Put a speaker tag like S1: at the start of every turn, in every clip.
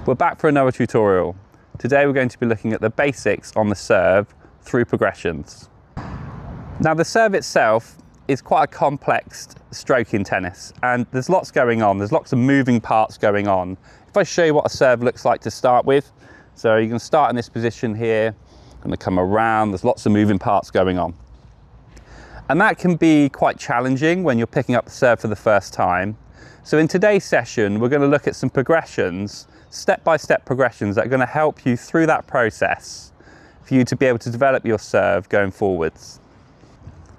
S1: We're back for another tutorial. Today we're going to be looking at the basics on the serve through progressions. Now the serve itself is quite a complex stroke in tennis, and there's lots going on. There's lots of moving parts going on. If I show you what a serve looks like to start with, so you can start in this position here, going to come around, there's lots of moving parts going on. And that can be quite challenging when you're picking up the serve for the first time. So in today's session, we're going to look at some progressions, step-by-step progressions that are going to help you through that process for you to be able to develop your serve going forwards.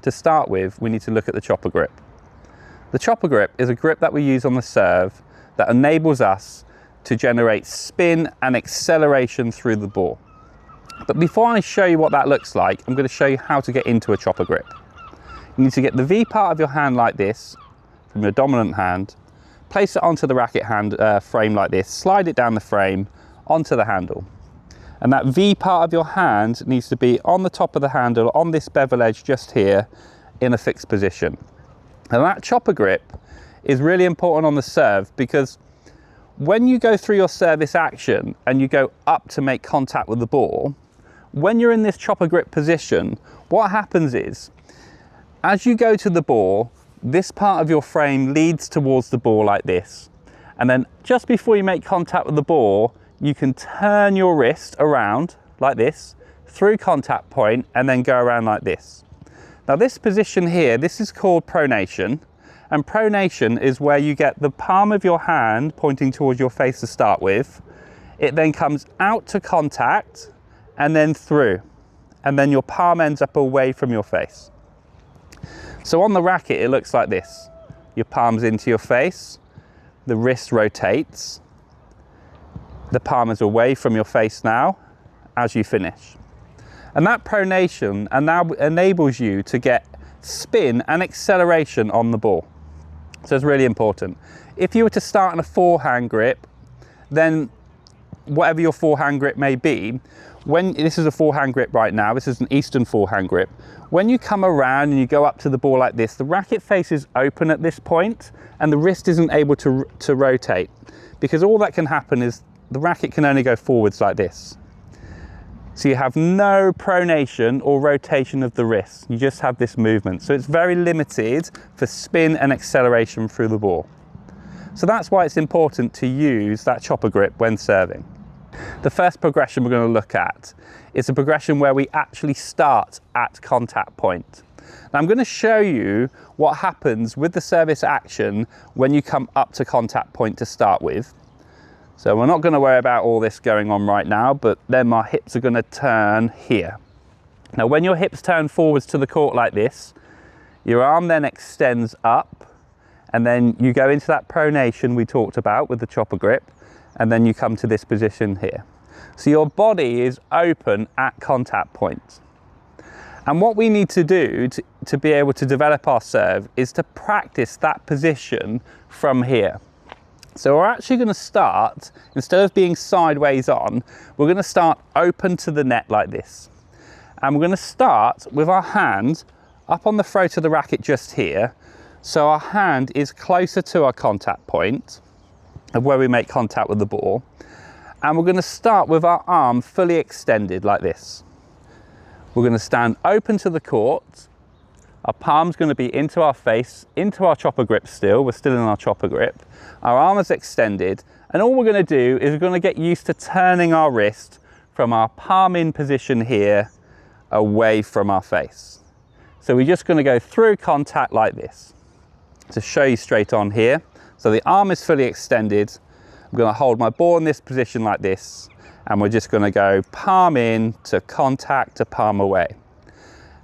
S1: To start with, we need to look at the chopper grip. The chopper grip is a grip that we use on the serve that enables us to generate spin and acceleration through the ball. But before I show you what that looks like, I'm going to show you how to get into a chopper grip. You need to get the V part of your hand like this, from your dominant hand, place it onto the racket hand frame like this, slide it down the frame onto the handle. And that V part of your hand needs to be on the top of the handle, on this bevel edge just here, in a fixed position. And that chopper grip is really important on the serve, because when you go through your service action and you go up to make contact with the ball, when you're in this chopper grip position, what happens is, as you go to the ball, this part of your frame leads towards the ball like this. And then just before you make contact with the ball, you can turn your wrist around like this, through contact point, and then go around like this. Now this position here, this is called pronation. And pronation is where you get the palm of your hand pointing towards your face to start with. It then comes out to contact and then through. And then your palm ends up away from your face. So on the racket, it looks like this. Your palm's into your face, the wrist rotates, the palm is away from your face now as you finish. And that pronation now enables you to get spin and acceleration on the ball. So it's really important. If you were to start in a forehand grip, then whatever your forehand grip may be, this is a forehand grip right now, this is an Eastern forehand grip. When you come around and you go up to the ball like this, the racket face is open at this point and the wrist isn't able to rotate, because all that can happen is the racket can only go forwards like this. So you have no pronation or rotation of the wrist, you just have this movement. So it's very limited for spin and acceleration through the ball. So that's why it's important to use that chopper grip when serving. The first progression we're going to look at is a progression where we actually start at contact point. Now I'm going to show you what happens with the service action when you come up to contact point to start with. So we're not going to worry about all this going on right now, but then my hips are going to turn here. Now when your hips turn forwards to the court like this, your arm then extends up, and then you go into that pronation we talked about with the chopper grip, and then you come to this position here. So your body is open at contact point. And what we need to do to be able to develop our serve is to practice that position from here. So we're actually going to start, instead of being sideways on, we're going to start open to the net like this. And we're going to start with our hand up on the throat of the racket just here. So our hand is closer to our contact point of where we make contact with the ball. And we're going to start with our arm fully extended like this. We're going to stand open to the court. Our palm's going to be into our face, into our chopper grip still. We're still in our chopper grip. Our arm is extended. And all we're going to do is we're going to get used to turning our wrist from our palm in position here away from our face. So we're just going to go through contact like this. To show you straight on here. So the arm is fully extended. I'm going to hold my ball in this position like this, and we're just going to go palm in to contact to palm away.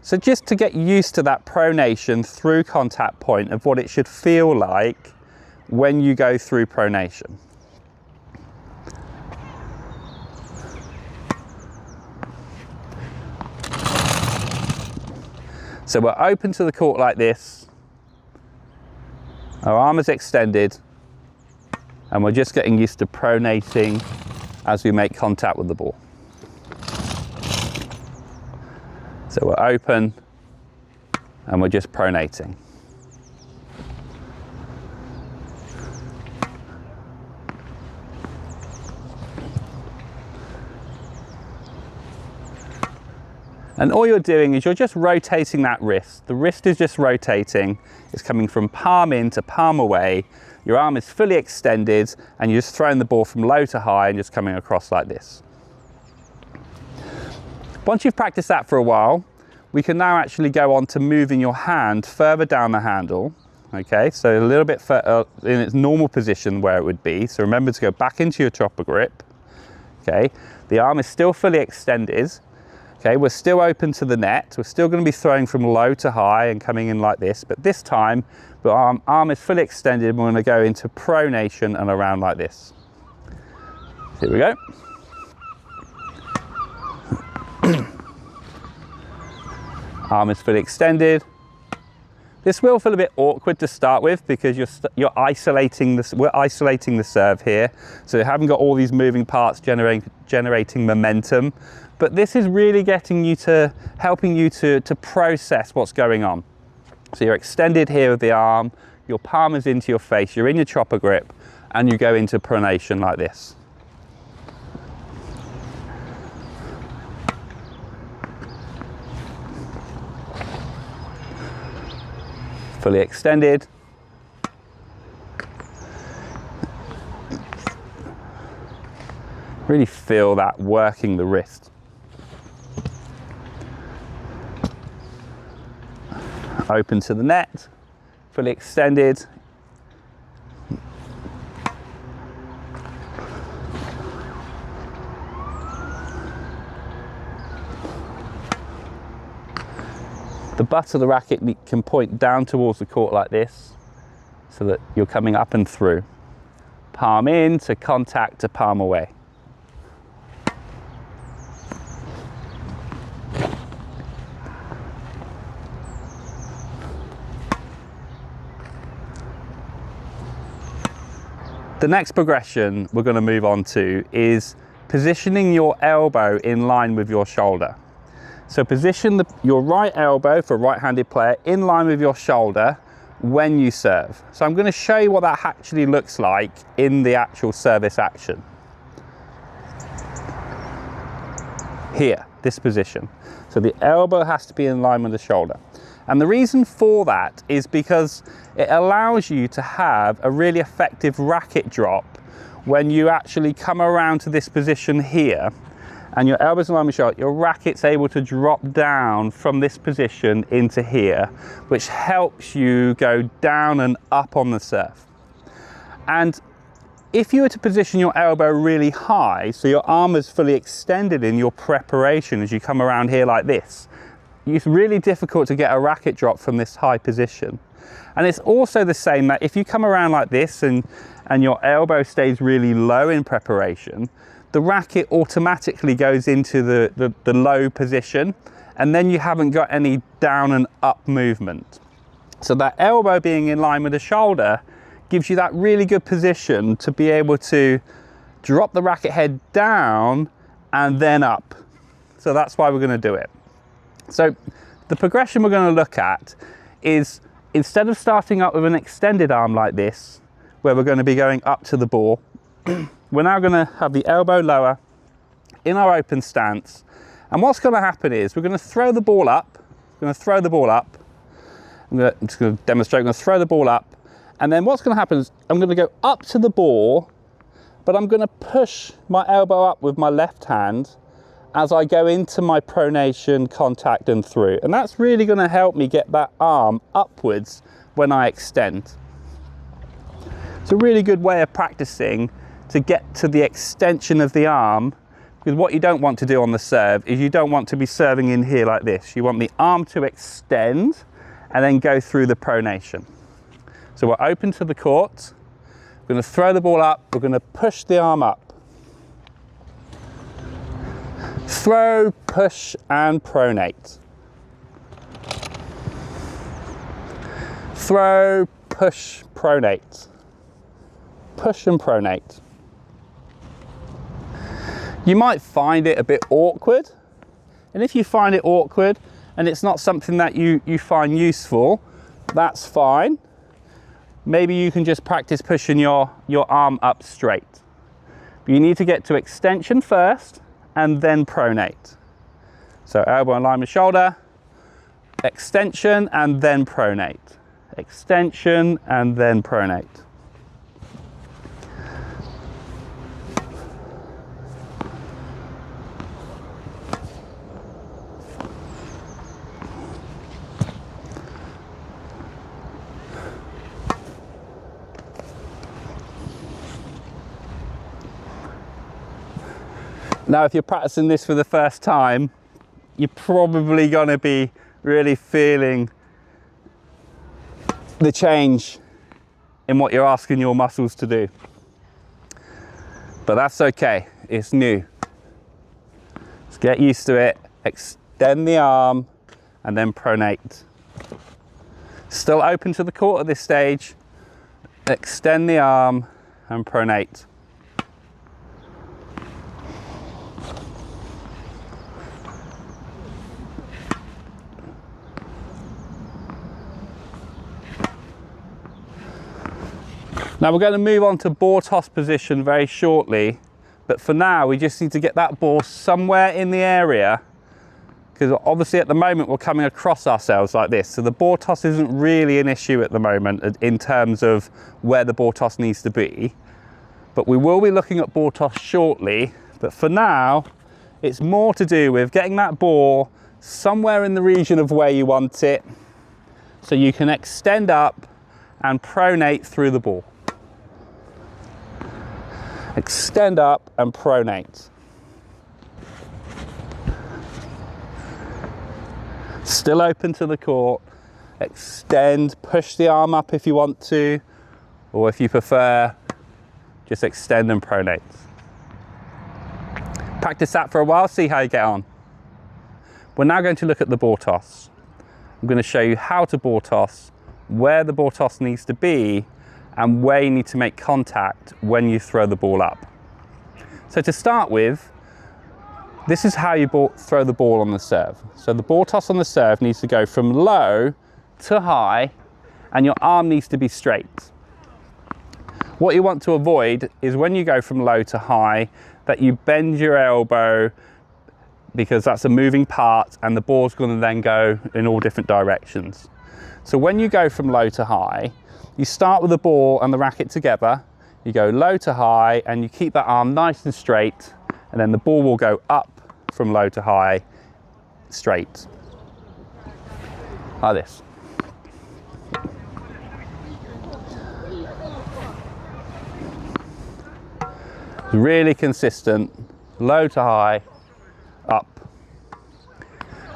S1: So just to get used to that pronation through contact point of what it should feel like when you go through pronation. So we're open to the court like this. Our arm is extended, and we're just getting used to pronating as we make contact with the ball. So we're open and we're just pronating. And all you're doing is you're just rotating that wrist. The wrist is just rotating. It's coming from palm in to palm away. Your arm is fully extended and you're just throwing the ball from low to high and just coming across like this. Once you've practiced that for a while, we can now actually go on to moving your hand further down the handle. Okay, so a little bit in its normal position where it would be. So remember to go back into your chopper grip. Okay, the arm is still fully extended. Okay, we're still open to the net. We're still going to be throwing from low to high and coming in like this, but this time the arm is fully extended and we're going to go into pronation and around like this. Here we go. Arm is fully extended. This will feel a bit awkward to start with because we're isolating the serve here. So you haven't got all these moving parts generating momentum. But this is really helping you to process what's going on. So you're extended here with the arm, your palm is into your face, you're in your chopper grip, and you go into pronation like this. Fully extended. Really feel that working the wrist. Open to the net, fully extended. The butt of the racket can point down towards the court like this, so that you're coming up and through. Palm in to contact to palm away. The next progression we're going to move on to is positioning your elbow in line with your shoulder. So position your right elbow for a right-handed player in line with your shoulder when you serve. So I'm going to show you what that actually looks like in the actual service action. Here, this position. So the elbow has to be in line with the shoulder. And the reason for that is because it allows you to have a really effective racket drop when you actually come around to this position here and your elbow's in line with your shoulder, your racket's able to drop down from this position into here, which helps you go down and up on the serve. And if you were to position your elbow really high, so your arm is fully extended in your preparation as you come around here like this, it's really difficult to get a racket drop from this high position. And it's also the same that if you come around like this and your elbow stays really low in preparation, the racket automatically goes into the low position, and then you haven't got any down and up movement. So that elbow being in line with the shoulder gives you that really good position to be able to drop the racket head down and then up. So that's why we're going to do it. So the progression we're going to look at is, instead of starting up with an extended arm like this, where we're going to be going up to the ball, we're now going to have the elbow lower in our open stance. And what's going to happen is we're going to throw the ball up. We're going to throw the ball up. I'm just going to demonstrate. I'm going to throw the ball up. And then what's going to happen is I'm going to go up to the ball, but I'm going to push my elbow up with my left hand as I go into my pronation, contact and through. And that's really going to help me get that arm upwards when I extend. It's a really good way of practicing to get to the extension of the arm, because what you don't want to do on the serve is you don't want to be serving in here like this. You want the arm to extend and then go through the pronation. So we're open to the court. We're going to throw the ball up. We're going to push the arm up. Throw, push and pronate. Throw, push, pronate. Push and pronate. You might find it a bit awkward, and if you find it awkward and it's not something that you find useful, that's fine. Maybe you can just practice pushing your arm up straight. But you need to get to extension first and then pronate. So elbow in line with shoulder, extension and then pronate. Extension and then pronate. Now, if you're practicing this for the first time, you're probably going to be really feeling the change in what you're asking your muscles to do. But that's okay, it's new. Let's get used to it. Extend the arm and then pronate. Still open to the core at this stage. Extend the arm and pronate. Now we're going to move on to ball toss position very shortly, but for now we just need to get that ball somewhere in the area, because obviously at the moment we're coming across ourselves like this, so the ball toss isn't really an issue at the moment in terms of where the ball toss needs to be, but we will be looking at ball toss shortly. But for now it's more to do with getting that ball somewhere in the region of where you want it, so you can extend up and pronate through the ball. Extend up and pronate. Still open to the court. Extend, push the arm up if you want to, or if you prefer, just extend and pronate. Practice that for a while, see how you get on. We're now going to look at the ball toss. I'm going to show you how to ball toss, where the ball toss needs to be, and where you need to make contact when you throw the ball up. So to start with, this is how you throw the ball on the serve. So the ball toss on the serve needs to go from low to high, and your arm needs to be straight. What you want to avoid is when you go from low to high, that you bend your elbow, because that's a moving part and the ball's going to then go in all different directions. So when you go from low to high, you start with the ball and the racket together, you go low to high and you keep that arm nice and straight, and then the ball will go up from low to high straight, like this. Really consistent, low to high, up.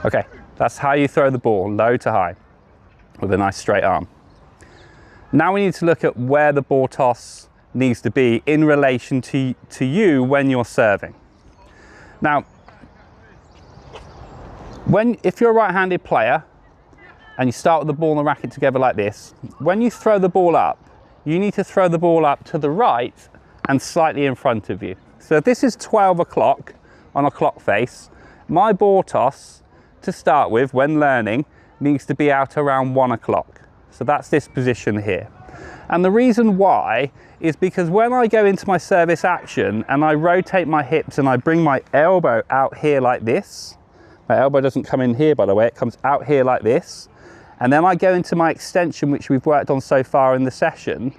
S1: Okay, that's how you throw the ball, low to high, with a nice straight arm. Now we need to look at where the ball toss needs to be in relation to you when you're serving. Now, if you're a right-handed player and you start with the ball and the racket together like this, when you throw the ball up, you need to throw the ball up to the right and slightly in front of you. So if this is 12 o'clock on a clock face, my ball toss to start with when learning needs to be out around 1 o'clock. So that's this position here. And the reason why is because when I go into my service action and I rotate my hips and I bring my elbow out here like this, my elbow doesn't come in here by the way, it comes out here like this, and then I go into my extension, which we've worked on so far in the session,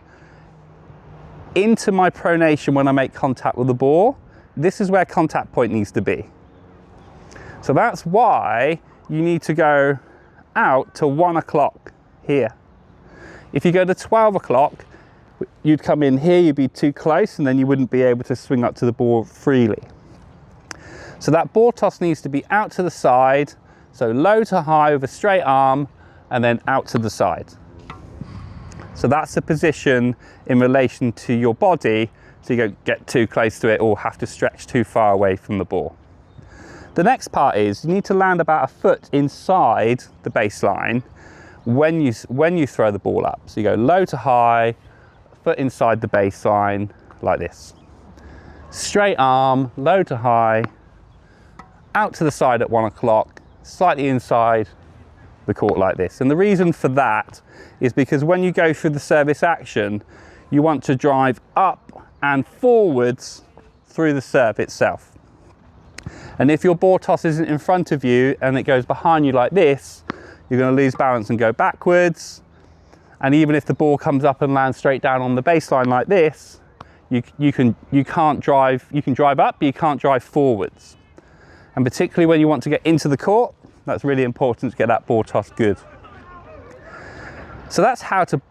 S1: into my pronation when I make contact with the ball, this is where contact point needs to be. So that's why you need to go out to 1 o'clock here. If you go to 12 o'clock, you'd come in here, you'd be too close, and then you wouldn't be able to swing up to the ball freely. So that ball toss needs to be out to the side, so low to high with a straight arm, and then out to the side. So that's the position in relation to your body, so you don't get too close to it or have to stretch too far away from the ball. The next part is you need to land about a foot inside the baseline when you throw the ball up. So you go low to high, foot inside the baseline, like this. Straight arm, low to high, out to the side at 1 o'clock, slightly inside the court like this. And the reason for that is because when you go through the service action, you want to drive up and forwards through the serve itself. And if your ball toss isn't in front of you and it goes behind you like this, you're going to lose balance and go backwards. And even if the ball comes up and lands straight down on the baseline like this, you can drive up, but you can't drive forwards. And particularly when you want to get into the court, that's really important to get that ball toss good. So that's how to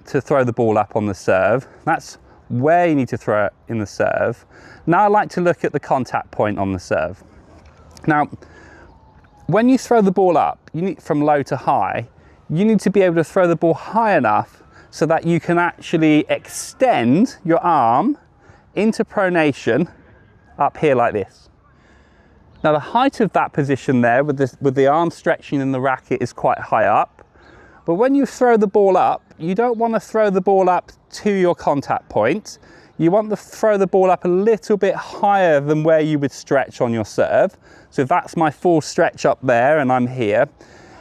S1: throw the ball up on the serve. That's where you need to throw it in the serve. Now I'd like to look at the contact point on the serve. Now, when you throw the ball up, you need from low to high, you need to be able to throw the ball high enough so that you can actually extend your arm into pronation up here like this. Now the height of that position there with the arm stretching in the racket is quite high up. But when you throw the ball up, you don't want to throw the ball up to your contact point. You want to throw the ball up a little bit higher than where you would stretch on your serve. So if that's my full stretch up there and I'm here,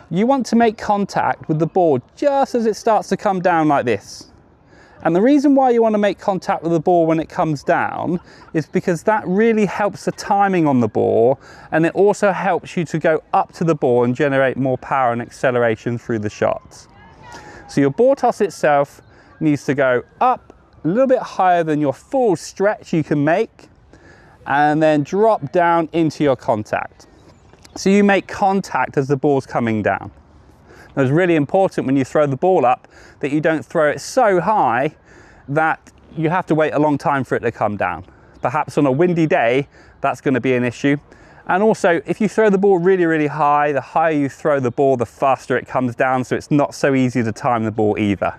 S1: you want to make contact with the ball just as it starts to come down like this. And the reason why you want to make contact with the ball when it comes down is because that really helps the timing on the ball, and it also helps you to go up to the ball and generate more power and acceleration through the shots. So your ball toss itself needs to go up a little bit higher than your full stretch you can make, and then drop down into your contact. So you make contact as the ball's coming down. Now, it's really important when you throw the ball up that you don't throw it so high that you have to wait a long time for it to come down. Perhaps on a windy day, that's going to be an issue. And also, if you throw the ball really, really high, the higher you throw the ball, the faster it comes down, so it's not so easy to time the ball either.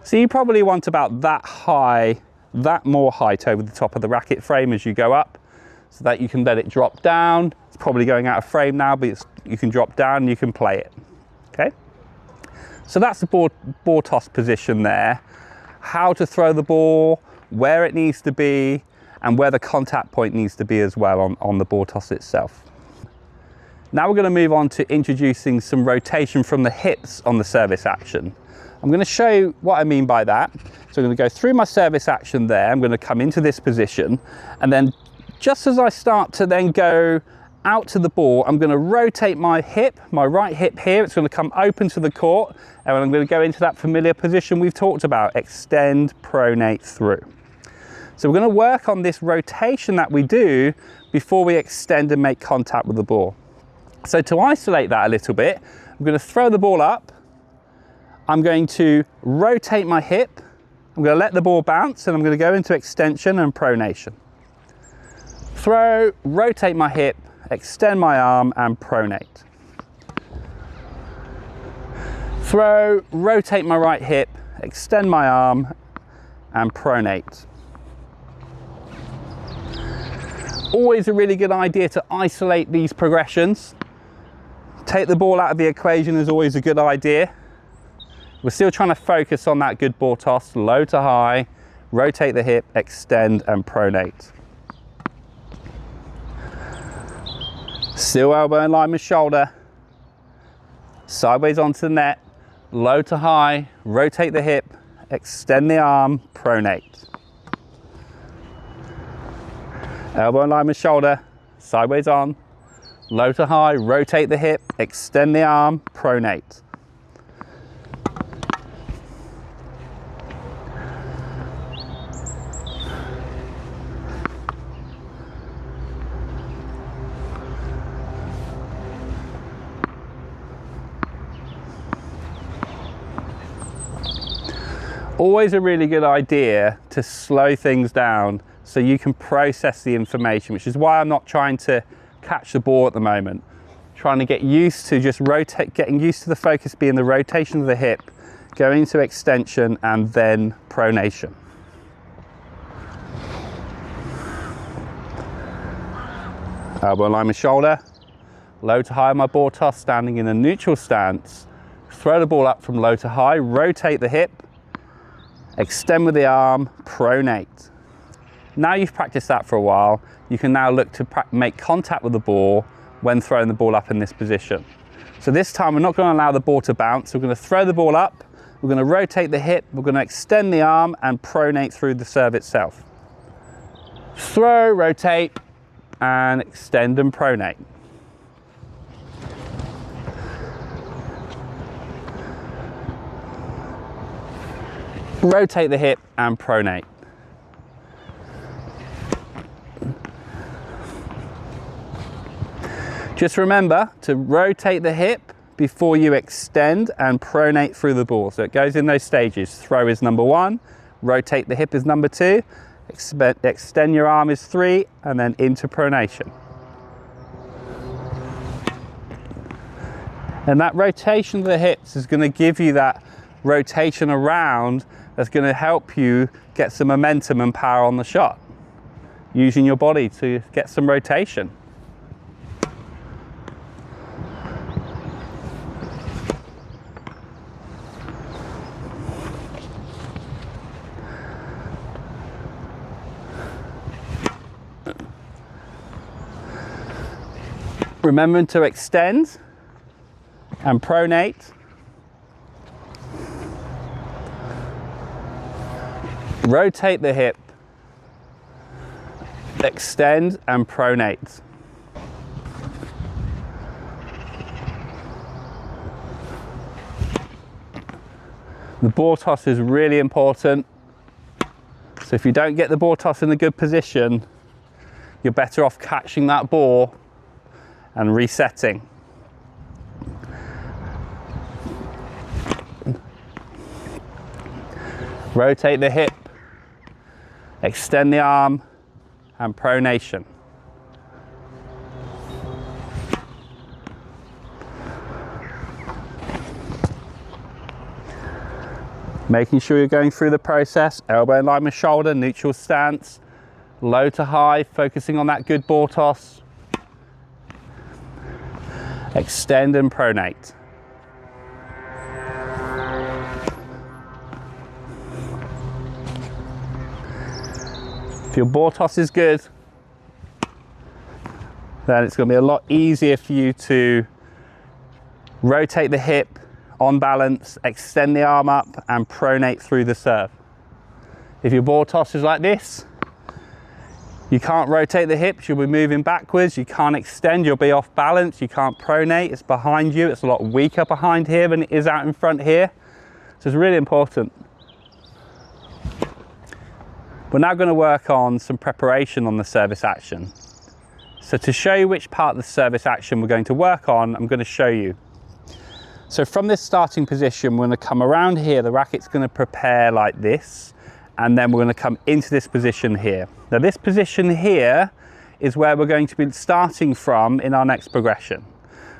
S1: So you probably want about that high, that more height over the top of the racket frame as you go up, so that you can let it drop down. It's probably going out of frame now, but you can drop down and you can play it, okay? So that's the ball toss position there. How to throw the ball, where it needs to be, and where the contact point needs to be as well on the ball toss itself. Now we're going to move on to introducing some rotation from the hips on the service action. I'm going to show you what I mean by that. So I'm going to go through my service action there. I'm going to come into this position, and then just as I start to then go out to the ball, I'm going to rotate my hip, my right hip here. It's going to come open to the court, and I'm going to go into that familiar position we've talked about, extend, pronate through. So we're going to work on this rotation that we do before we extend and make contact with the ball. So to isolate that a little bit, I'm going to throw the ball up. I'm going to rotate my hip. I'm going to let the ball bounce, and I'm going to go into extension and pronation. Throw, rotate my hip, extend my arm and pronate. Throw, rotate my right hip, extend my arm and pronate. Always a really good idea to isolate these progressions. Take the ball out of the equation is always a good idea. We're still trying to focus on that good ball toss, low to high, rotate the hip, extend and pronate. Still elbow in line with shoulder, sideways onto the net, low to high, rotate the hip, extend the arm, pronate. Elbow in line with shoulder, sideways on, low to high, rotate the hip, extend the arm, pronate. Always a really good idea to slow things down so you can process the information, which is why I'm not trying to catch the ball at the moment. Trying to get used to just getting used to the focus being the rotation of the hip, going into extension and then pronation. Elbow in line with shoulder, low to high on my ball toss, standing in a neutral stance. Throw the ball up from low to high, rotate the hip, extend with the arm, pronate. Now you've practiced that for a while, you can now look to make contact with the ball when throwing the ball up in this position. So this time we're not going to allow the ball to bounce, we're going to throw the ball up, we're going to rotate the hip, we're going to extend the arm and pronate through the serve itself. Throw, rotate, and extend and pronate. Rotate the hip and pronate. Just remember to rotate the hip before you extend and pronate through the ball. So it goes in those stages. Throw is number 1, rotate the hip is number 2, extend your arm is 3, and then into pronation. And that rotation of the hips is going to give you that rotation around that's going to help you get some momentum and power on the shot, using your body to get some rotation. Remembering to extend and pronate. Rotate the hip, extend and pronate. The ball toss is really important. So if you don't get the ball toss in a good position, you're better off catching that ball and resetting. Rotate the hip, extend the arm and pronation. Making sure you're going through the process, elbow in line with shoulder, neutral stance, low to high, focusing on that good ball toss. Extend and pronate. If your ball toss is good, then it's going to be a lot easier for you to rotate the hip on balance, extend the arm up and pronate through the serve. If your ball toss is like this, you can't rotate the hips, you'll be moving backwards, you can't extend, you'll be off balance, you can't pronate, it's behind you, it's a lot weaker behind here than it is out in front here. So it's really important. We're now going to work on some preparation on the service action. So to show you which part of the service action we're going to work on, I'm going to show you. So from this starting position, we're going to come around here, the racket's going to prepare like this, and then we're going to come into this position here. Now this position here is where we're going to be starting from in our next progression.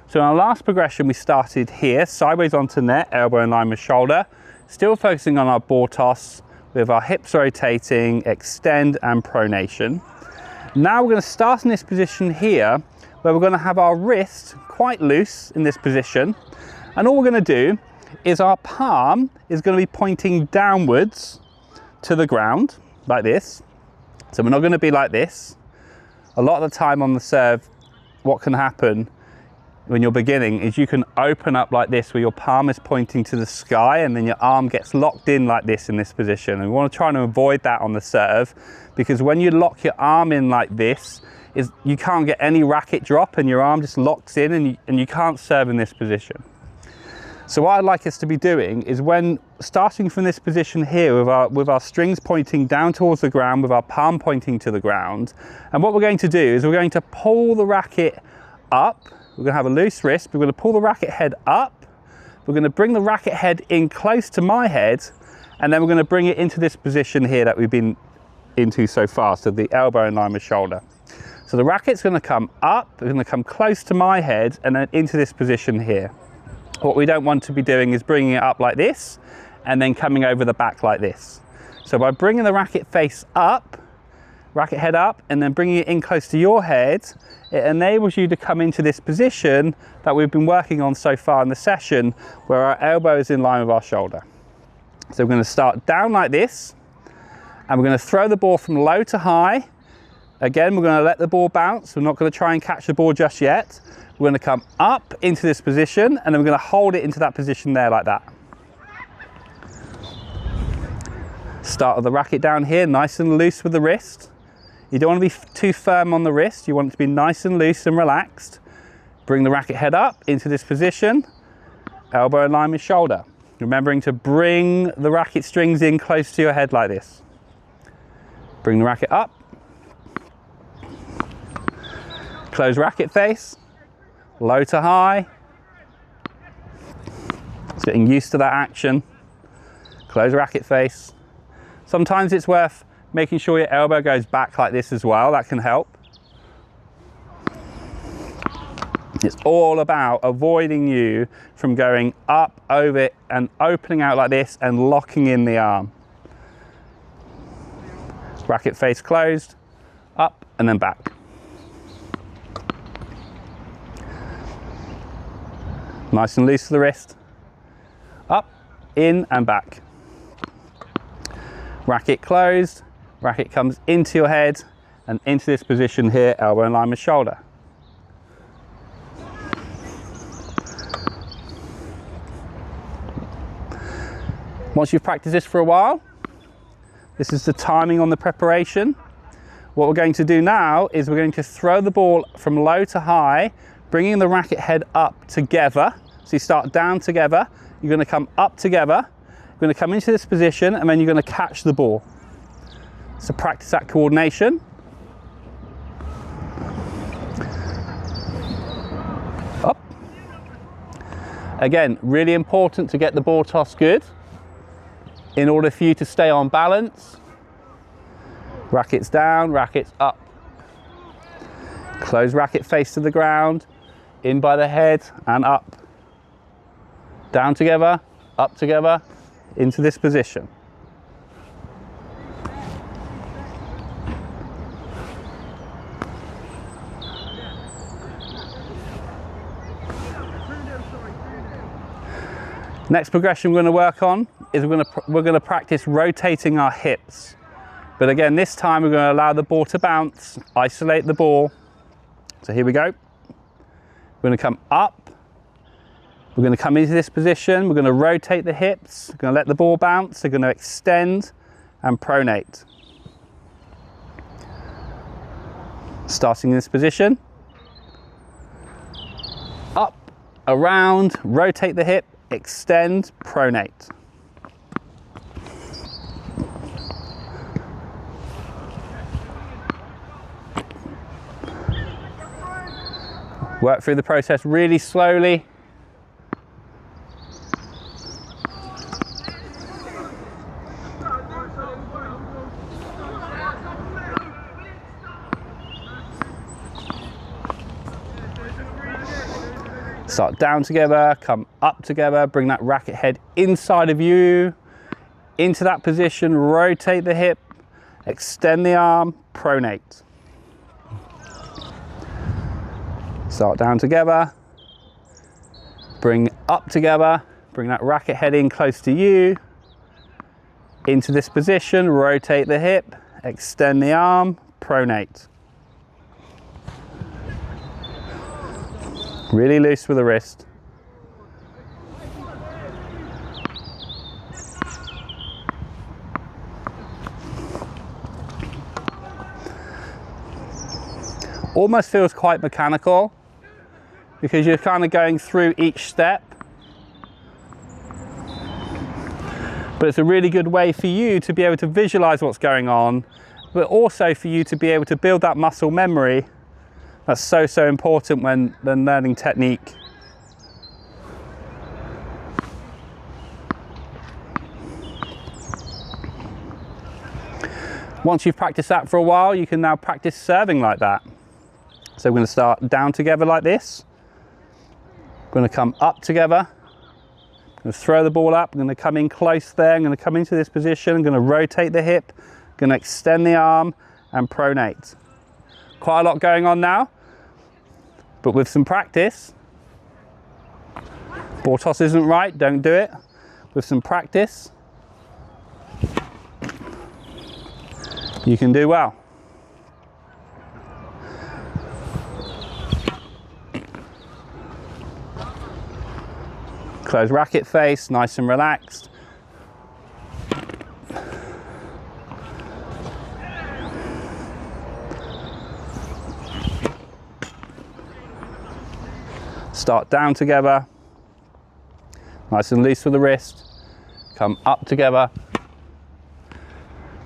S1: So in our last progression, we started here, sideways onto net, elbow in line with shoulder, still focusing on our ball toss with our hips rotating, extend and pronation. Now we're going to start in this position here, where we're going to have our wrist quite loose in this position. And all we're going to do is our palm is going to be pointing downwards to the ground like this. So we're not going to be like this. A lot of the time on the serve, what can happen when you're beginning is you can open up like this where your palm is pointing to the sky and then your arm gets locked in like this in this position. And we want to try and avoid that on the serve, because when you lock your arm in like this, you can't get any racket drop and your arm just locks in and you can't serve in this position. So what I'd like us to be doing is, when starting from this position here with our strings pointing down towards the ground, with our palm pointing to the ground, and what we're going to do is we're going to pull the racket up. We're going to have a loose wrist, we're going to pull the racket head up, we're going to bring the racket head in close to my head, and then we're going to bring it into this position here that we've been into so far, so the elbow in line with shoulder. So the racket's going to come up, it's going to come close to my head, and then into this position here. What we don't want to be doing is bringing it up like this and then coming over the back like this. So by bringing the racket face up, racket head up, and then bringing it in close to your head, it enables you to come into this position that we've been working on so far in the session, where our elbow is in line with our shoulder. So we're going to start down like this, and we're going to throw the ball from low to high. Again, we're going to let the ball bounce. We're not going to try and catch the ball just yet. We're going to come up into this position, and then we're going to hold it into that position there like that. Start of the racket down here, nice and loose with the wrist. You don't want to be too firm on the wrist. You want it to be nice and loose and relaxed. Bring the racket head up into this position, elbow in line with shoulder. Remembering to bring the racket strings in close to your head like this. Bring the racket up. Close racket face, low to high. It's getting used to that action. Close racket face. Sometimes it's worth making sure your elbow goes back like this as well. That can help. It's all about avoiding you from going up, over, and opening out like this and locking in the arm. Racket face closed, up and then back. Nice and loose to the wrist. Up, in and back. Racket closed, racket comes into your head and into this position here, elbow in line with shoulder. Once you've practiced this for a while, this is the timing on the preparation. What we're going to do now is we're going to throw the ball from low to high, bringing the racket head up together. So you start down together, you're going to come up together, you're going to come into this position, and then you're going to catch the ball. So practice that coordination. Up. Again, really important to get the ball toss good in order for you to stay on balance. Rackets down, rackets up. Close racket face to the ground, in by the head and up. Down together, up together, into this position. Next progression we're going to work on is we're going to practice rotating our hips. But again, this time we're going to allow the ball to bounce, isolate the ball. So here we go. We're going to come up. We're going to come into this position. We're going to rotate the hips. We're going to let the ball bounce. We're going to extend and pronate. Starting in this position. Up, around, rotate the hip, extend, pronate. Work through the process really slowly. Start down together, come up together, bring that racket head inside of you, into that position, rotate the hip, extend the arm, pronate. Start down together, bring up together, bring that racket head in close to you, into this position, rotate the hip, extend the arm, pronate. Really loose with the wrist. Almost feels quite mechanical because you're kind of going through each step. But it's a really good way for you to be able to visualize what's going on, but also for you to be able to build that muscle memory. That's so important when learning technique. Once you've practiced that for a while, you can now practice serving like that. So we're going to start down together like this. We're going to come up together. I'm going to throw the ball up. I'm going to come in close there. I'm going to come into this position. I'm going to rotate the hip. I'm going to extend the arm and pronate. Quite a lot going on now. But with some practice, ball toss isn't right, don't do it. With some practice, you can do well. Close racket face, nice and relaxed. Start down together, nice and loose with the wrist, come up together,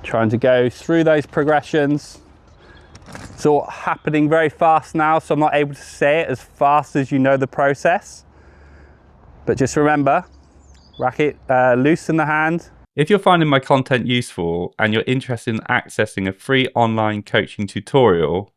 S1: trying to go through those progressions. It's all happening very fast now, so I'm not able to say it as fast as you know the process. But just remember, racket loose in the hand. If you're finding my content useful and you're interested in accessing a free online coaching tutorial,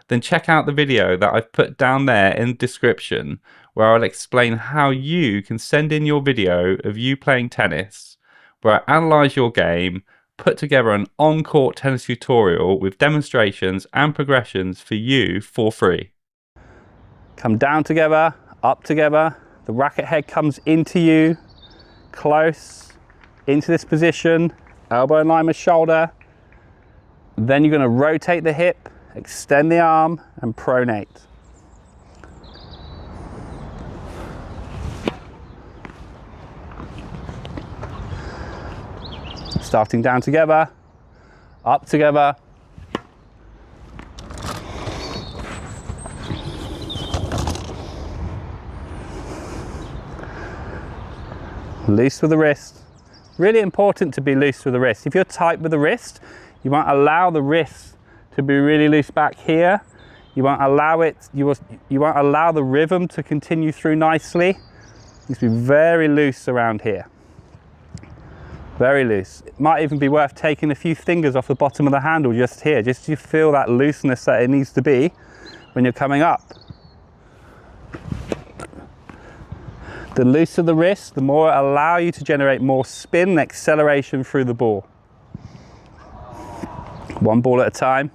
S1: then check out the video that I've put down there in the description, where I'll explain how you can send in your video of you playing tennis, where I analyse your game, put together an on-court tennis tutorial with demonstrations and progressions for you for free. Come down together, up together, the racket head comes into you, close, into this position, elbow in line with shoulder. Then you're going to rotate the hip, extend the arm and pronate. Starting down together, up together. Loose with the wrist. Really important to be loose with the wrist. If you're tight with the wrist, you won't allow the wrist to be really loose back here. You won't allow the rhythm to continue through nicely. It needs to be very loose around here. Very loose. It might even be worth taking a few fingers off the bottom of the handle just here, just to feel that looseness that it needs to be when you're coming up. The looser the wrist, the more it allows you to generate more spin and acceleration through the ball. One ball at a time.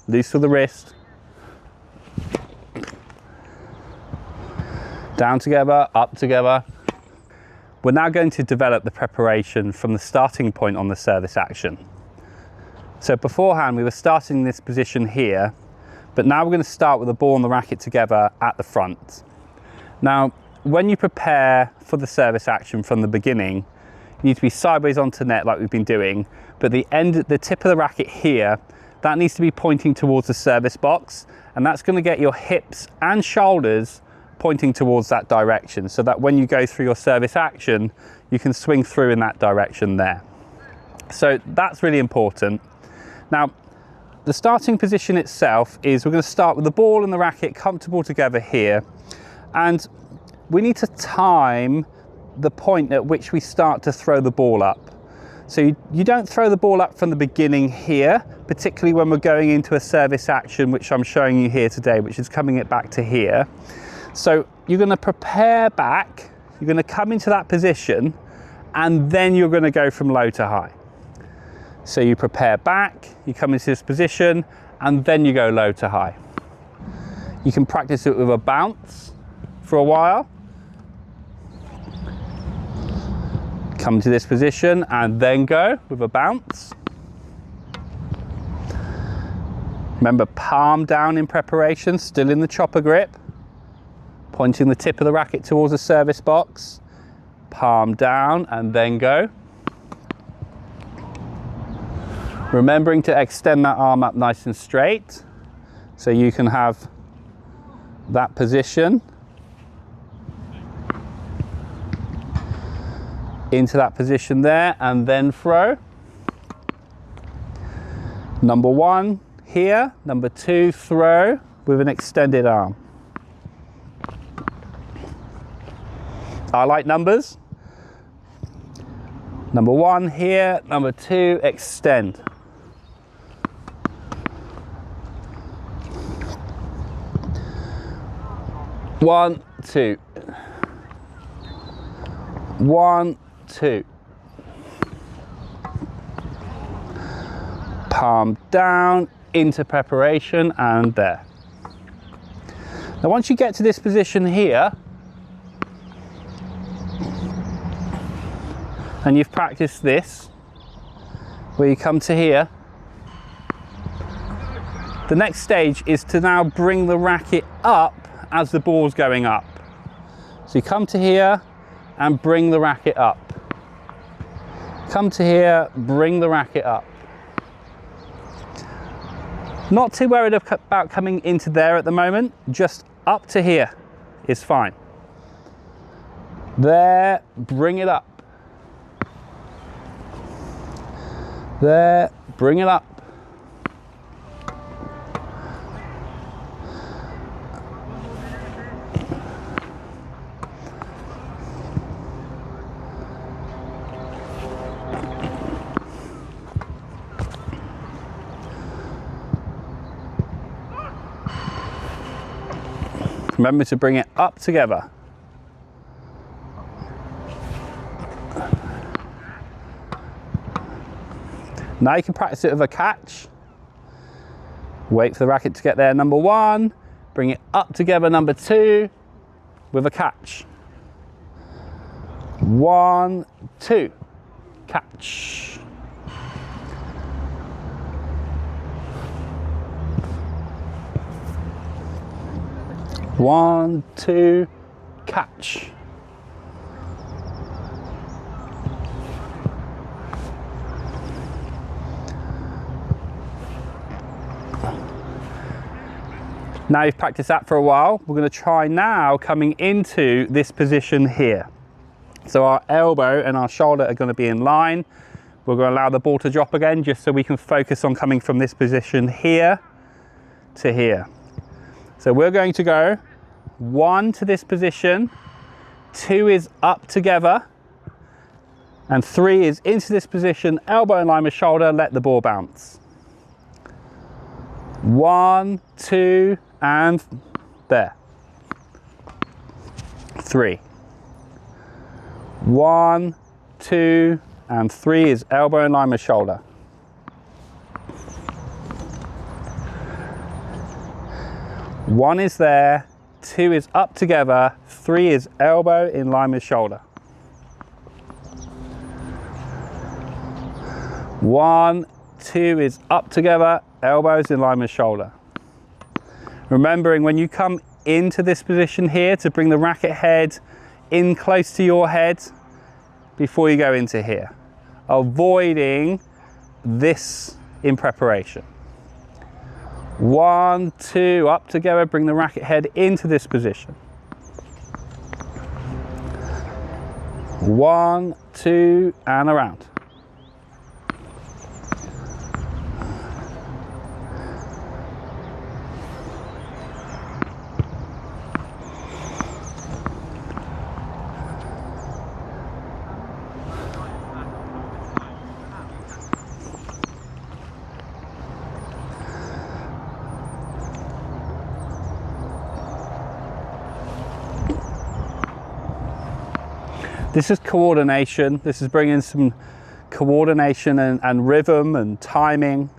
S1: Loose with the wrist. Down together, up together. We're now going to develop the preparation from the starting point on the service action. So beforehand we were starting in this position here, but now we're going to start with the ball and the racket together at the front. Now, when you prepare for the service action from the beginning, you need to be sideways onto net like we've been doing, but the tip of the racket here, that needs to be pointing towards the service box, and that's going to get your hips and shoulders pointing towards that direction, so that when you go through your service action, you can swing through in that direction there. So that's really important. Now, the starting position itself is we're going to start with the ball and the racket comfortable together here, and we need to time the point at which we start to throw the ball up. So you don't throw the ball up from the beginning here, particularly when we're going into a service action, which I'm showing you here today, which is coming it back to here. So you're going to prepare back, you're going to come into that position, and then you're going to go from low to high. So you prepare back, you come into this position, and then you go low to high. You can practice it with a bounce for a while. Come to this position and then go with a bounce. Remember, palm down in preparation, still in the chopper grip. Pointing the tip of the racket towards the service box, palm down and then go. Remembering to extend that arm up nice and straight, so you can have that position. Into that position there and then throw. Number one here, number two, throw with an extended arm. I like numbers. Number one here, number two, extend. One, two. One, two. Palm down into preparation and there. Now once you get to this position here, and you've practiced this, where you come to here, the next stage is to now bring the racket up as the ball's going up. So you come to here and bring the racket up. Come to here, bring the racket up. Not too worried about coming into there at the moment, just up to here is fine. There, bring it up. There, bring it up. Remember to bring it up together. Now you can practice it with a catch. Wait for the racket to get there, number one. Bring it up together, number two, with a catch. 1, 2, catch. One, two, catch. Now you've practiced that for a while, we're going to try now coming into this position here. So our elbow and our shoulder are going to be in line. We're going to allow the ball to drop again just so we can focus on coming from this position here to here. So we're going to go 1 to this position, 2 is up together, and 3 is into this position, elbow in line with shoulder, let the ball bounce. 1, 2, and there. 3. 1, 2, and 3 is elbow in line with shoulder. 1 is there, 2 is up together, 3 is elbow in line with shoulder. 1, 2 is up together, elbows in line with shoulder. Remembering when you come into this position here to bring the racket head in close to your head before you go into here. Avoiding this in preparation. 1, 2, up together, bring the racket head into this position. 1, 2, and around. This is coordination. This is bringing some coordination and rhythm and timing.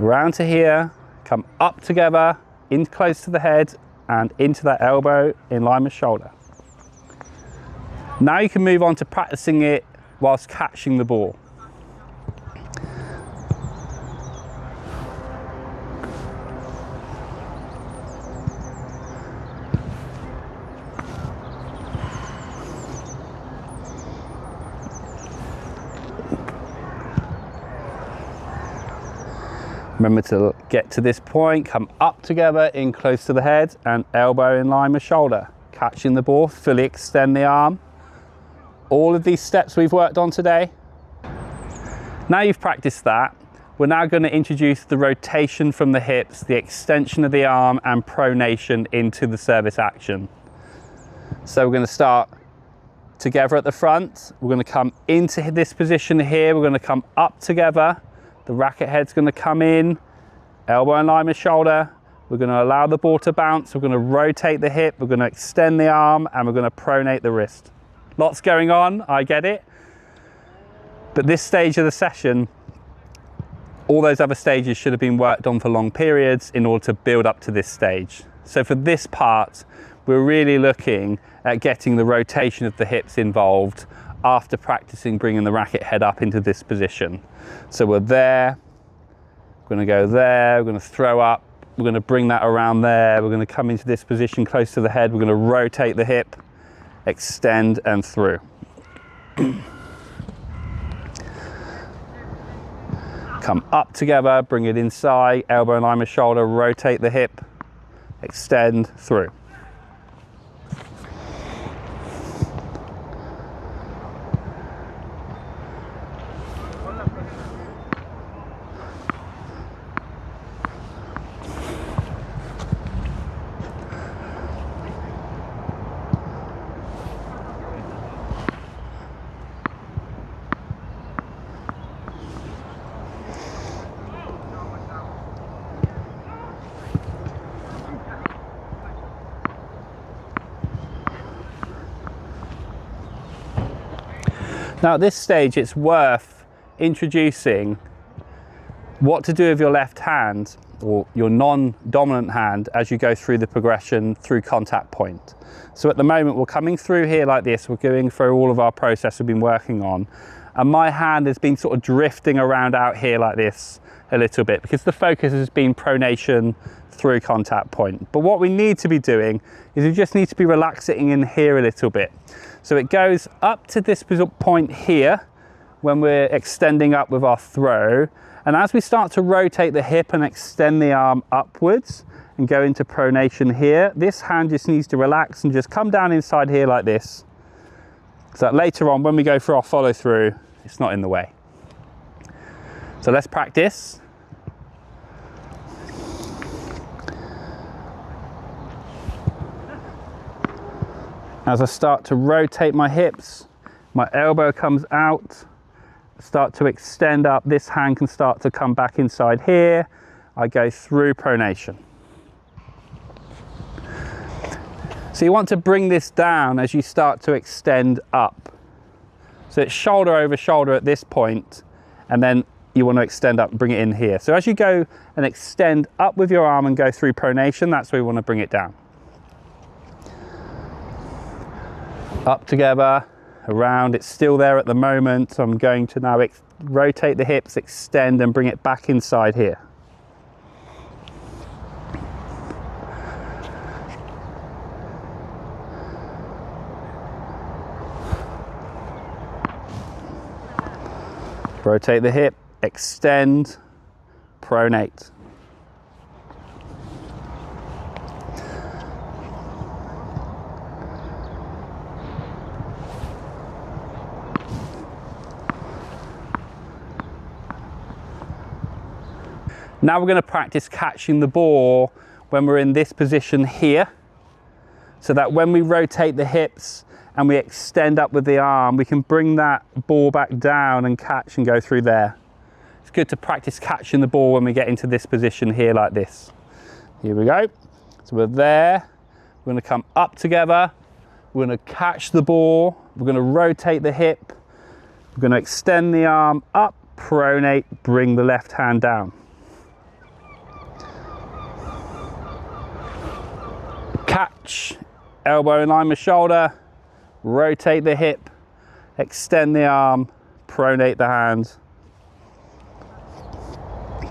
S1: Around to here, come up together, in close to the head and into that elbow in line with shoulder. Now you can move on to practicing it whilst catching the ball. Remember to get to this point, come up together, in close to the head and elbow in line with shoulder. Catching the ball, fully extend the arm. All of these steps we've worked on today. Now you've practiced that, we're now going to introduce the rotation from the hips, the extension of the arm and pronation into the service action. So we're going to start together at the front. We're going to come into this position here. We're going to come up together. The racket head's going to come in, elbow in line with shoulder. We're going to allow the ball to bounce. We're going to rotate the hip. We're going to extend the arm and we're going to pronate the wrist. Lots going on, I get it. But this stage of the session, all those other stages should have been worked on for long periods in order to build up to this stage. So for this part, we're really looking at getting the rotation of the hips involved after practicing bringing the racket head up into this position. So we're there, we're going to go there, we're going to throw up, we're going to bring that around there, we're going to come into this position close to the head, we're going to rotate the hip, extend and through. Come up together, bring it inside, elbow in line with shoulder, rotate the hip, extend through. Now at this stage, it's worth introducing what to do with your left hand or your non-dominant hand as you go through the progression through contact point. So at the moment, we're coming through here like this, we're going through all of our process we've been working on, and my hand has been sort of drifting around out here like this a little bit because the focus has been pronation through contact point. But what we need to be doing is we just need to be relaxing in here a little bit. So it goes up to this point here when we're extending up with our throw. And as we start to rotate the hip and extend the arm upwards and go into pronation here, this hand just needs to relax and just come down inside here like this. So that later on, when we go through our follow through, it's not in the way. So let's practice. As I start to rotate my hips, my elbow comes out, start to extend up, this hand can start to come back inside here. I go through pronation. So you want to bring this down as you start to extend up. So it's shoulder over shoulder at this point, and then you want to extend up and bring it in here. So as you go and extend up with your arm and go through pronation, that's where you want to bring it down. Up together, around, it's still there at the moment. So I'm going to now rotate the hips, extend and bring it back inside here. Rotate the hip, extend, pronate. Now we're going to practice catching the ball when we're in this position here, so that when we rotate the hips and we extend up with the arm, we can bring that ball back down and catch and go through there. It's good to practice catching the ball when we get into this position here like this. Here we go. So we're there. We're going to come up together. We're going to catch the ball. We're going to rotate the hip. We're going to extend the arm up, pronate, bring the left hand down. Catch, elbow in line with shoulder, rotate the hip, extend the arm, pronate the hand,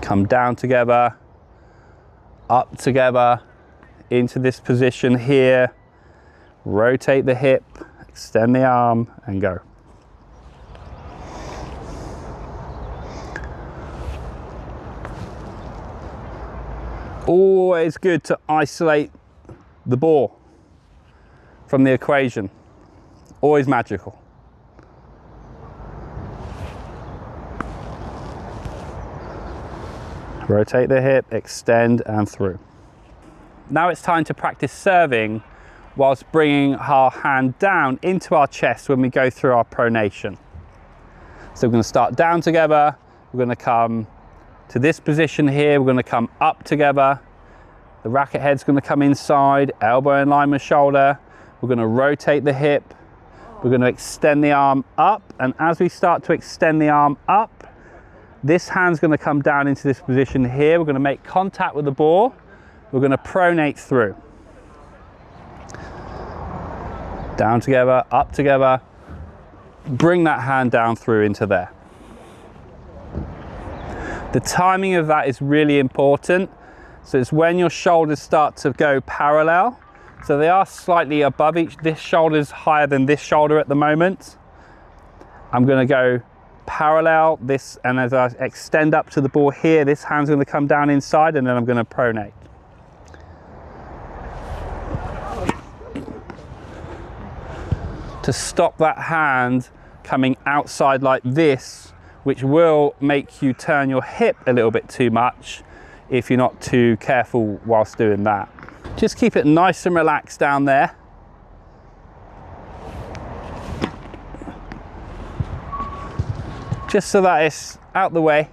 S1: come down together, up together, into this position here, rotate the hip, extend the arm and go. Always good to isolate the ball from the equation. Always magical. Rotate the hip, extend and through. Now it's time to practice serving whilst bringing our hand down into our chest when we go through our pronation. So we're going to start down together, we're going to come to this position here, we're going to come up together. The racket head's going to come inside, elbow in line with shoulder. We're going to rotate the hip. We're going to extend the arm up. And as we start to extend the arm up, this hand's going to come down into this position here. We're going to make contact with the ball. We're going to pronate through. Down together, up together. Bring that hand down through into there. The timing of that is really important. So it's when your shoulders start to go parallel. So they are slightly above each. This shoulder's higher than this shoulder at the moment. I'm going to go parallel this, and as I extend up to the ball here, this hand's going to come down inside, and then I'm going to pronate. To stop that hand coming outside like this, which will make you turn your hip a little bit too much if you're not too careful whilst doing that. Just keep it nice and relaxed down there. Just so that it's out the way.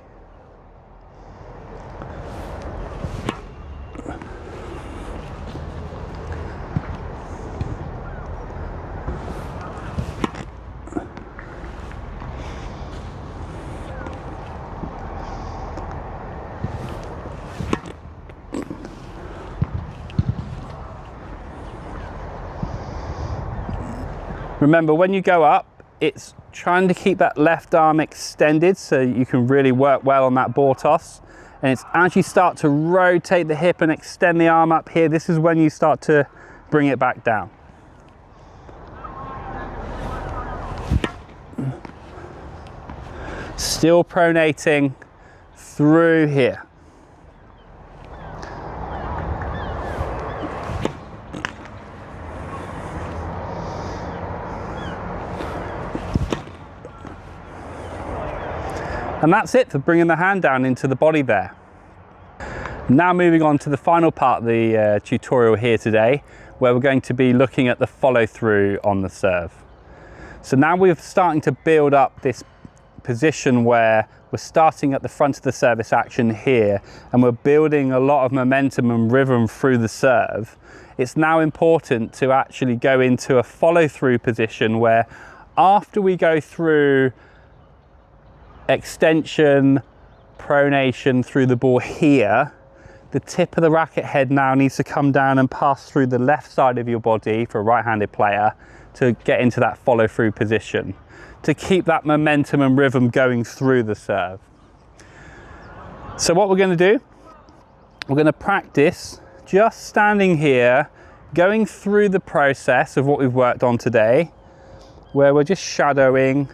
S1: Remember, when you go up, it's trying to keep that left arm extended so you can really work well on that ball toss. And it's as you start to rotate the hip and extend the arm up here, this is when you start to bring it back down. Still pronating through here. And that's it for bringing the hand down into the body there. Now moving on to the final part of the tutorial here today, where we're going to be looking at the follow through on the serve. So now we're starting to build up this position where we're starting at the front of the service action here, and we're building a lot of momentum and rhythm through the serve. It's now important to actually go into a follow through position where after we go through extension, pronation through the ball here, the tip of the racket head now needs to come down and pass through the left side of your body for a right-handed player to get into that follow through position, to keep that momentum and rhythm going through the serve. So what we're going to do, we're going to practice just standing here, going through the process of what we've worked on today, where we're just shadowing,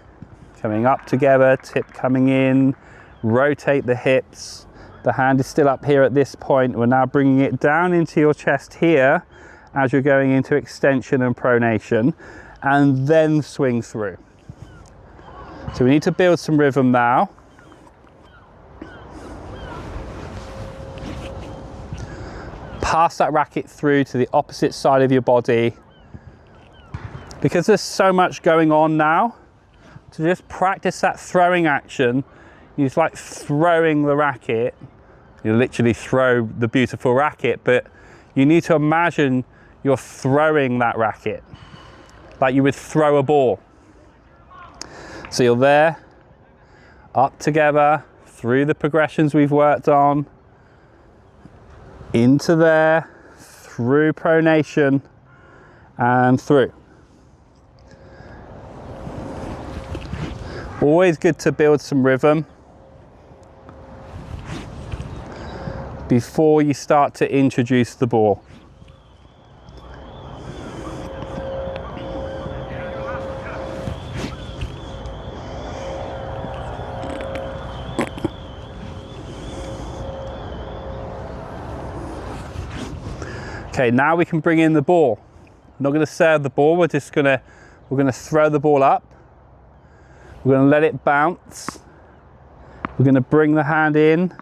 S1: coming up together, tip coming in, rotate the hips. The hand is still up here at this point. We're now bringing it down into your chest here as you're going into extension and pronation, and then swing through. So we need to build some rhythm now. Pass that racket through to the opposite side of your body. Because there's so much going on now, to just practice that throwing action, it's like throwing the racket. You literally throw the beautiful racket, but you need to imagine you're throwing that racket like you would throw a ball. So you're there, up together, through the progressions we've worked on, into there, through pronation, and through. Always good to build some rhythm before you start to introduce the ball. Okay, now we can bring in the ball. I'm not going to serve the ball, we're going to throw the ball up. We're going to let it bounce. We're going to bring the hand in,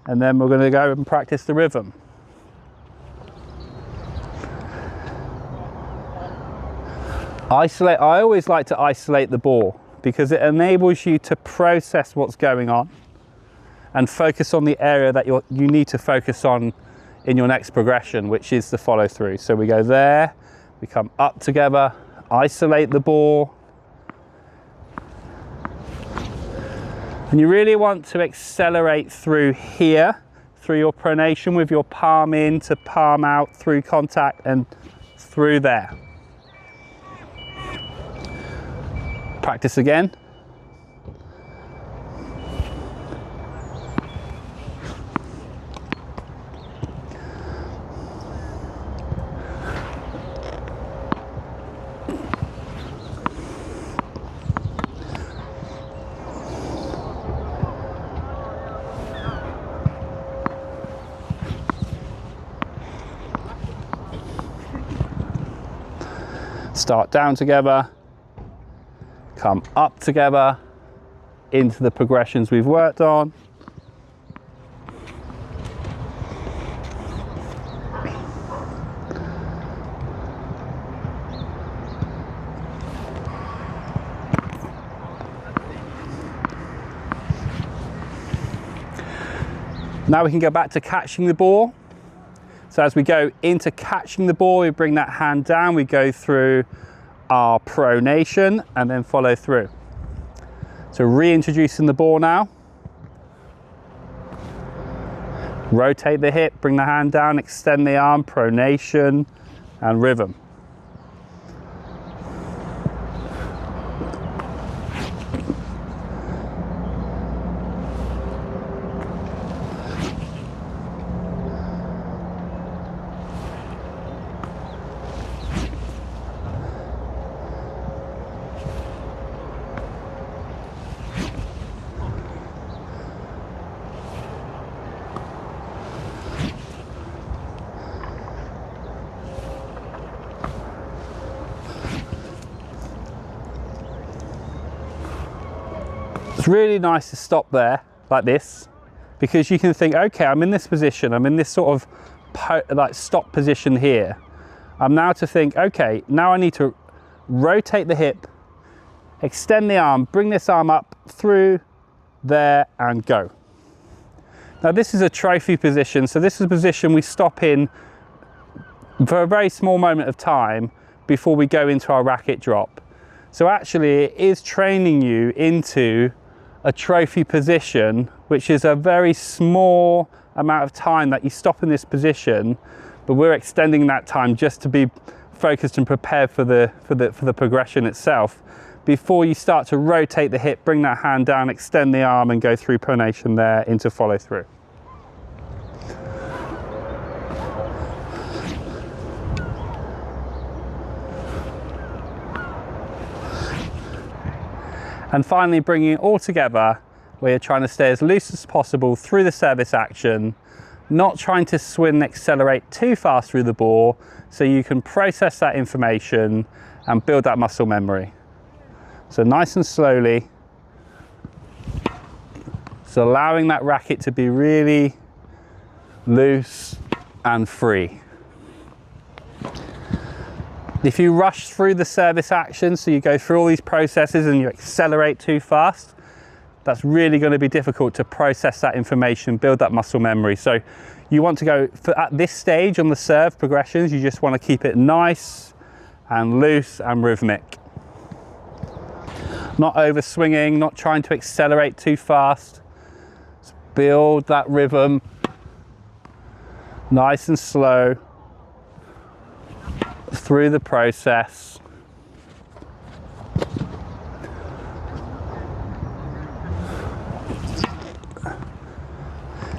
S1: and then we're going to go and practice the rhythm. Isolate. I always like to isolate the ball because it enables you to process what's going on and focus on the area that you need to focus on in your next progression, which is the follow through. So we go there, we come up together, isolate the ball. And you really want to accelerate through here, through your pronation with your palm in to palm out through contact and through there. Practice again. Start down together, come up together into the progressions we've worked on. Now we can go back to catching the ball. So as we go into catching the ball, we bring that hand down, we go through our pronation and then follow through. So reintroducing the ball now. Rotate the hip, bring the hand down, extend the arm, pronation and rhythm. It's really nice to stop there like this, because you can think, okay, I'm in this position, I'm in this sort of like stop position here. I'm now to think, okay, now I need to rotate the hip, extend the arm, bring this arm up through there and go. Now this is a trophy position, so this is a position we stop in for a very small moment of time before we go into our racket drop. So actually it is training you into a trophy position, which is a very small amount of time that you stop in this position, but we're extending that time just to be focused and prepared for the progression itself before you start to rotate the hip, bring that hand down, extend the arm and go through pronation there into follow through. And finally, bringing it all together, we're trying to stay as loose as possible through the service action, not trying to swing and accelerate too fast through the ball, so you can process that information and build that muscle memory. So nice and slowly, so allowing that racket to be really loose and free. If you rush through the service action, so you go through all these processes and you accelerate too fast, that's really going to be difficult to process that information, build that muscle memory. So you want to go, at this stage on the serve progressions, you just want to keep it nice and loose and rhythmic. Not over swinging, not trying to accelerate too fast. Just build that rhythm, nice and slow, through the process.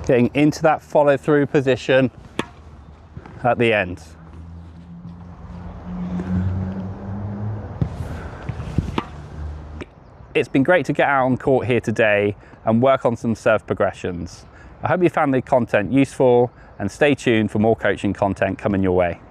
S1: Getting into that follow through position at the end. It's been great to get out on court here today and work on some serve progressions. I hope you found the content useful and stay tuned for more coaching content coming your way.